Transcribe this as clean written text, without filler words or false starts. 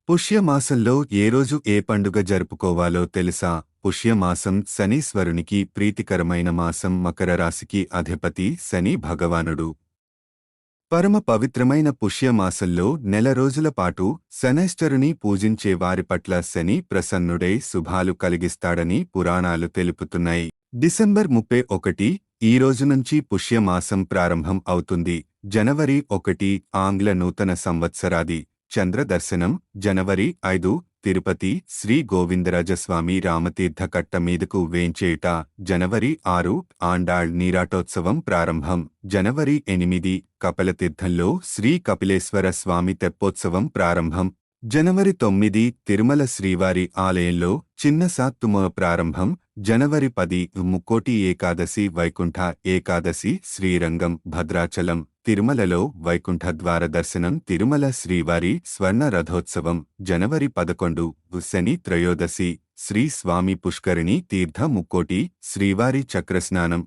పుష్యమాసంలో ఏ రోజు ఏ పండుగ జరుపుకోవాలో తెలుసా? పుష్యమాసం శనీశ్వరునికి ప్రీతికరమైన మాసం. మకర రాశికి అధిపతి శని భగవానుడు. పరమ పవిత్రమైన పుష్యమాసంలో నెల రోజుల పాటు శనైశ్వరుని పూజించే వారి పట్ల శని ప్రసన్నుడై శుభాలు కలిగిస్తాడని పురాణాలు తెలుపుతున్నాయి. డిసెంబర్ 31 ఈ రోజు నుంచి పుష్యమాసం ప్రారంభం అవుతుంది. జనవరి 1 ఆంగ్ల నూతన సంవత్సరాది. చంద్రదర్శనం జనవరి 5 తిరుపతి శ్రీ గోవిందరాజస్వామి రామతీర్థ కట్ట మీదకు వేంచేయుట. జనవరి 6 ఆండాళ్ నీరాటోత్సవం ప్రారంభం. జనవరి 8 కపిలతీర్థంలో శ్రీ కపిలేశ్వర స్వామి తెప్పోత్సవం ప్రారంభం. జనవరి 9 తిరుమల శ్రీవారి ఆలయంలో చిన్న సాత్తుమ ప్రారంభం. జనవరి 10 ముక్కోటి ఏకాదశి వైకుంఠ ఏకాదశి శ్రీరంగం భద్రాచలం తిరుమలలో వైకుంఠ ద్వార దర్శనం. తిరుమల శ్రీవారి స్వర్ణ రథోత్సవం. జనవరి 11 శని త్రయోదశి శ్రీ స్వామి పుష్కరిణి తీర్థ ముక్కోటి శ్రీవారి చక్రస్నానం.